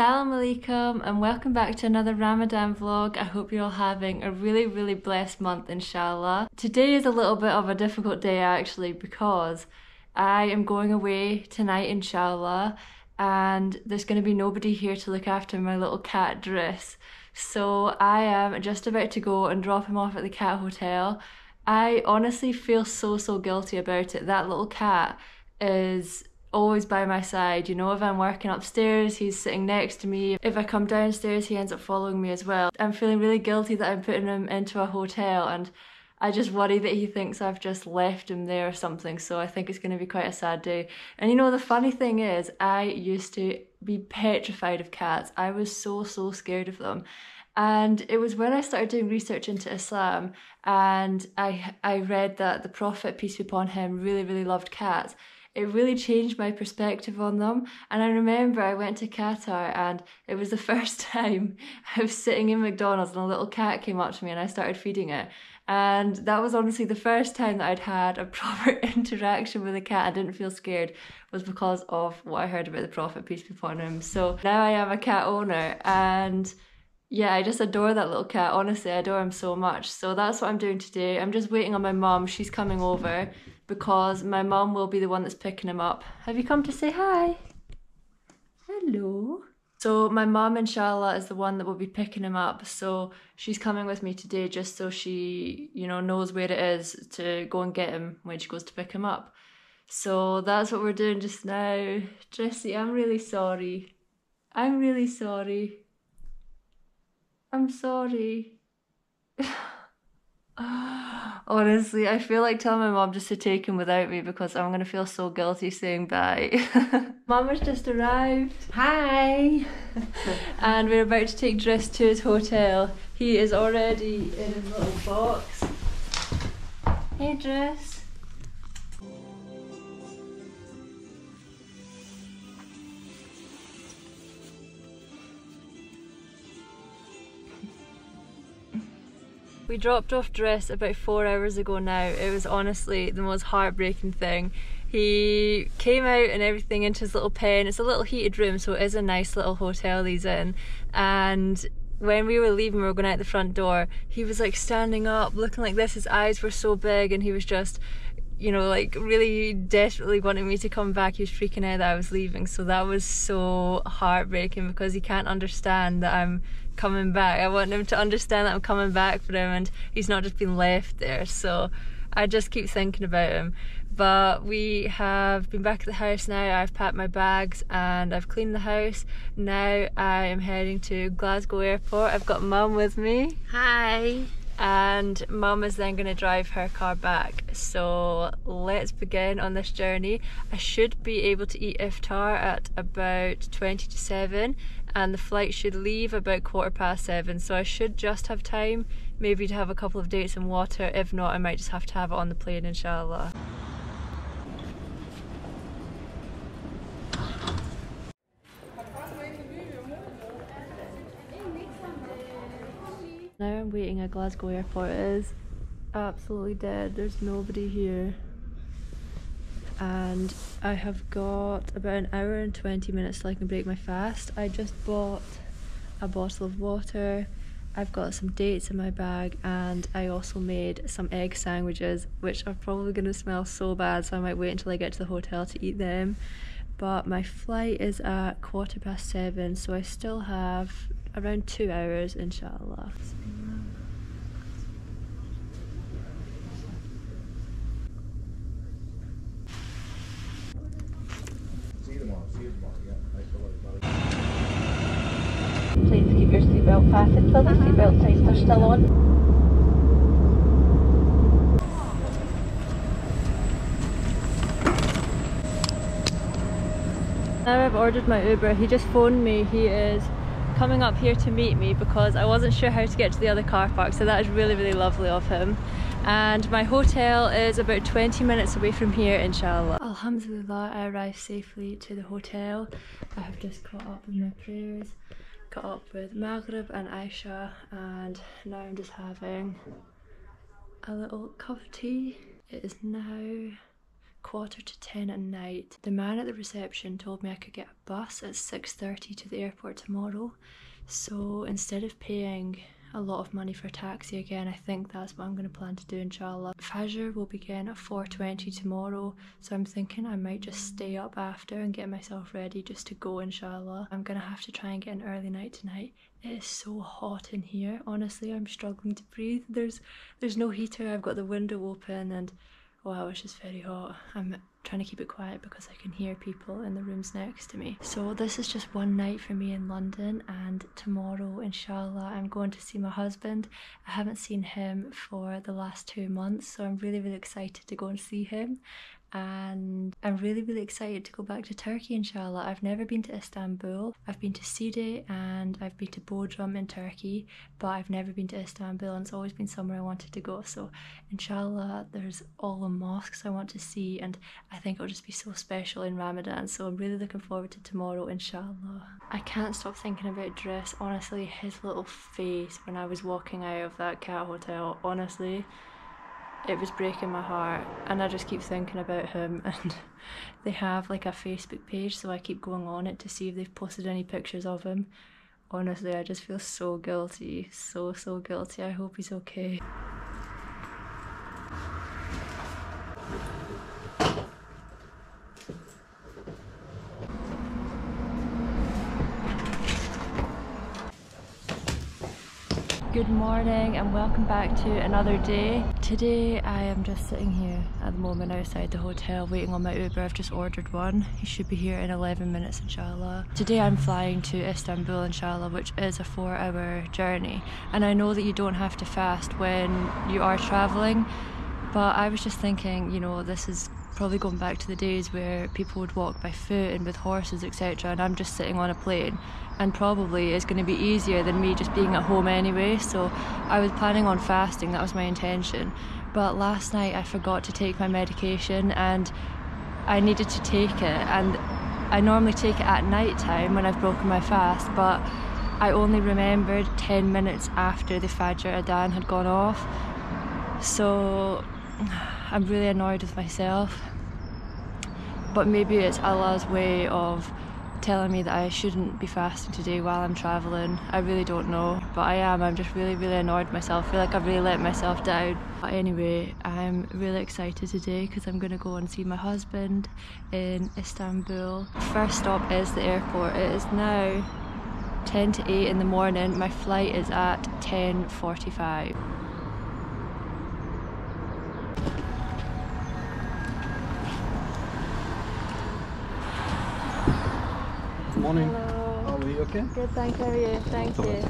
Assalamu Alaikum and welcome back to another Ramadan vlog. I hope you're all having a really blessed month, inshallah. Today is a little bit of a difficult day actually because I am going away tonight, inshallah, and there's going to be nobody here to look after my little cat Driss. So I am just about to go and drop him off at the cat hotel. I honestly feel so guilty about it. That little cat is always by my side, you know. If I'm working upstairs, he's sitting next to me. If I come downstairs, he ends up following me as well. I'm feeling really guilty that I'm putting him into a hotel, and I just worry that he thinks I've just left him there or something, so I think it's going to be quite a sad day. And you know, the funny thing is, I used to be petrified of cats. I was so scared of them. And it was when I started doing research into Islam and I read that the Prophet, peace be upon him, really loved cats. It really changed my perspective on them. And I remember I went to Qatar and it was the first time I was sitting in McDonald's and a little cat came up to me and I started feeding it. And that was honestly the first time that I'd had a proper interaction with a cat. I didn't feel scared, was because of what I heard about the Prophet, peace be upon him. So now I am a cat owner and yeah, I just adore that little cat. Honestly, I adore him so much. So that's what I'm doing today. I'm just waiting on my mum. She's coming over because my mum will be the one that's picking him up. Have you come to say hi? Hello. So my mum, inshallah, is the one that will be picking him up. So she's coming with me today just so she, you know, knows where it is to go and get him when she goes to pick him up. So that's what we're doing just now. Jessie, I'm really sorry. I'm really sorry. I'm sorry. Honestly, I feel like telling my mom just to take him without me because I'm gonna feel so guilty saying bye. Mama's just arrived. Hi! And we're about to take Driss to his hotel. He is already in his little box. Hey Driss. We dropped off Driss about 4 hours ago now. It was honestly the most heartbreaking thing. He came out and everything into his little pen. It's a little heated room, so it is a nice little hotel he's in. And when we were leaving, we were going out the front door, he was like standing up, looking like this. His eyes were so big and he was just, you know, like really desperately wanting me to come back. He was freaking out that I was leaving. So that was so heartbreaking because he can't understand that I'm coming back. I want him to understand that I'm coming back for him and he's not just been left there. So I just keep thinking about him. But we have been back at the house now. I've packed my bags and I've cleaned the house. Now I am heading to Glasgow Airport. I've got Mum with me. Hi. And Mum is then going to drive her car back. So let's begin on this journey. I should be able to eat iftar at about 20 to 7 and the flight should leave about 7:15, so I should just have time maybe to have a couple of dates and water. If not, I might just have to have it on the plane, inshallah. Now I'm waiting at Glasgow Airport. It is absolutely dead. There's nobody here. And I have got about an hour and 20 minutes till I can break my fast. I just bought a bottle of water. I've got some dates in my bag and I also made some egg sandwiches, which are probably going to smell so bad, so I might wait until I get to the hotel to eat them. But my flight is at 7:15, so I still have around 2 hours, inshallah. Please keep your seatbelt fastened till the seatbelt signs are still on. Now I've ordered my Uber. He just phoned me. He is coming up here to meet me because I wasn't sure how to get to the other car park, so that is really lovely of him. And my hotel is about 20 minutes away from here, inshallah. Alhamdulillah, I arrived safely to the hotel. I have just caught up with my prayers, caught up with Maghrib and Aisha, and now I'm just having a little cup of tea. It is now 10:15 at night. The man at the reception told me I could get a bus at 6:30 to the airport tomorrow. So instead of paying a lot of money for a taxi again, I think that's what I'm going to plan to do, inshallah. Fajr will begin at 4:20 tomorrow, so I'm thinking I might just stay up after and get myself ready just to go, inshallah. I'm going to have to try and get an early night tonight. It is so hot in here, honestly. I'm struggling to breathe. There's no heater. I've got the window open and wow, it's just very hot. I'm trying to keep it quiet because I can hear people in the rooms next to me. So this is just one night for me in London, and tomorrow, inshallah, I'm going to see my husband. I haven't seen him for the last 2 months, so I'm really excited to go and see him. And I'm really excited to go back to Turkey, inshallah. I've never been to Istanbul. I've been to Side and I've been to Bodrum in Turkey, but I've never been to Istanbul, and it's always been somewhere I wanted to go. So inshallah, there's all the mosques I want to see, and I think it'll just be so special in Ramadan. So I'm really looking forward to tomorrow, inshallah. I can't stop thinking about Driss. Honestly, his little face when I was walking out of that cat hotel, honestly, it was breaking my heart, and I just keep thinking about him. And they have like a Facebook page, so I keep going on it to see if they've posted any pictures of him. Honestly, I just feel so guilty, so guilty. I hope he's okay. Good morning and welcome back to another day. Today I am just sitting here at the moment outside the hotel waiting on my Uber. I've just ordered one. He should be here in 11 minutes, inshallah. Today I'm flying to Istanbul, inshallah, which is a 4-hour journey. And I know that you don't have to fast when you are travelling, but I was just thinking, you know, this is probably going back to the days where people would walk by foot and with horses, etc. And I'm just sitting on a plane, and probably it's going to be easier than me just being at home anyway. So I was planning on fasting, that was my intention. But last night I forgot to take my medication and I needed to take it, and I normally take it at night time when I've broken my fast, but I only remembered 10 minutes after the Fajr Adhan had gone off. So I'm really annoyed with myself, but maybe it's Allah's way of telling me that I shouldn't be fasting today while I'm travelling. I really don't know, but I'm just really annoyed with myself. I feel like I've really let myself down. But anyway, I'm really excited today because I'm going to go and see my husband in Istanbul. First stop is the airport. It is now 10 to 8 in the morning. My flight is at 10:45. Morning. Hello. How are you? Okay? Good, thanks. How are you? Thank you.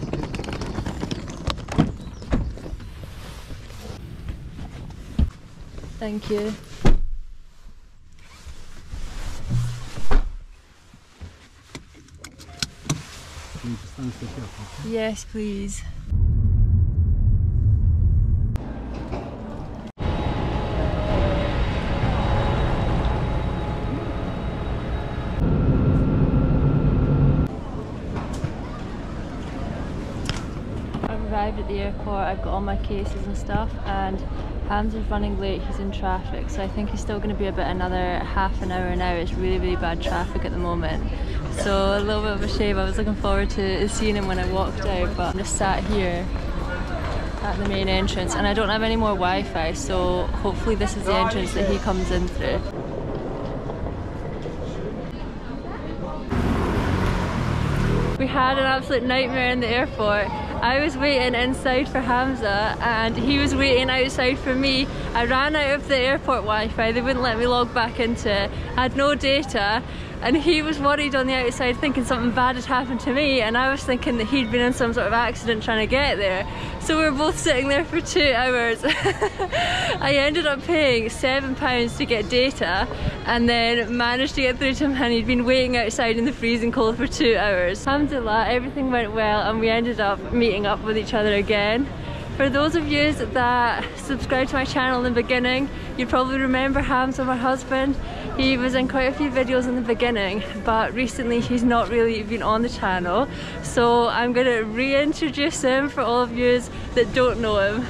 Thank you. Can you just stand still here? Yes, please. Arrived at the airport, I've got all my cases and stuff, and Hamza's running late, he's in traffic, so I think he's still going to be about another half an hour now. It's really bad traffic at the moment, so a little bit of a shame. I was looking forward to seeing him when I walked out, but I'm just sat here at the main entrance and I don't have any more Wi-Fi, so hopefully this is the entrance that he comes in through. We had an absolute nightmare in the airport. I was waiting inside for Hamza and he was waiting outside for me. I ran out of the airport Wi-Fi, they wouldn't let me log back into it. I had no data, and he was worried on the outside thinking something bad had happened to me, and I was thinking that he'd been in some sort of accident trying to get there. So we were both sitting there for 2 hours. I ended up paying £7 to get data and then managed to get through to him, and he'd been waiting outside in the freezing cold for 2 hours. Alhamdulillah, everything went well and we ended up meeting up with each other again. For those of you that subscribed to my channel in the beginning, you'd probably remember Hamza, my husband. He was in quite a few videos in the beginning, but recently he's not really been on the channel. So I'm going to reintroduce him for all of you that don't know him.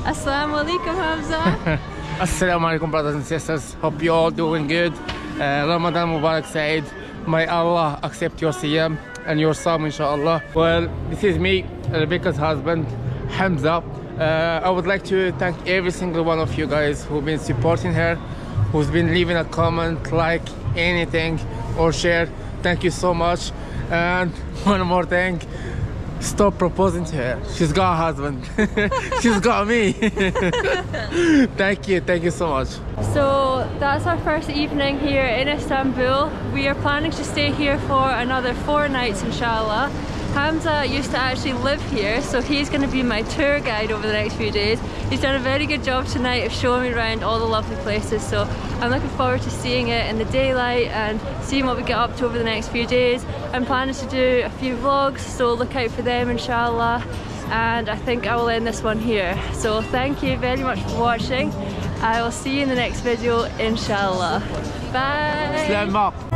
Assalamu Alaikum, Hamza. Assalamu Alaikum, brothers and sisters. Hope you all doing good. Ramadan Mubarak Saeed. May Allah accept your siyam and your psalm, inshallah. Well, this is me, Rebecca's husband, Hamza. I would like to thank every single one of you guys who've been supporting her, who's been leaving a comment, like anything, or share. Thank you so much. And one more thing, stop proposing to her. She's got a husband. She's got me. Thank you so much. So that's our first evening here in Istanbul. We are planning to stay here for another 4 nights, inshallah. Hamza used to actually live here, so he's going to be my tour guide over the next few days. He's done a very good job tonight of showing me around all the lovely places, so I'm looking forward to seeing it in the daylight and seeing what we get up to over the next few days. I'm planning to do a few vlogs, so look out for them, inshallah. And I think I will end this one here. So thank you very much for watching. I will see you in the next video, inshallah. Bye!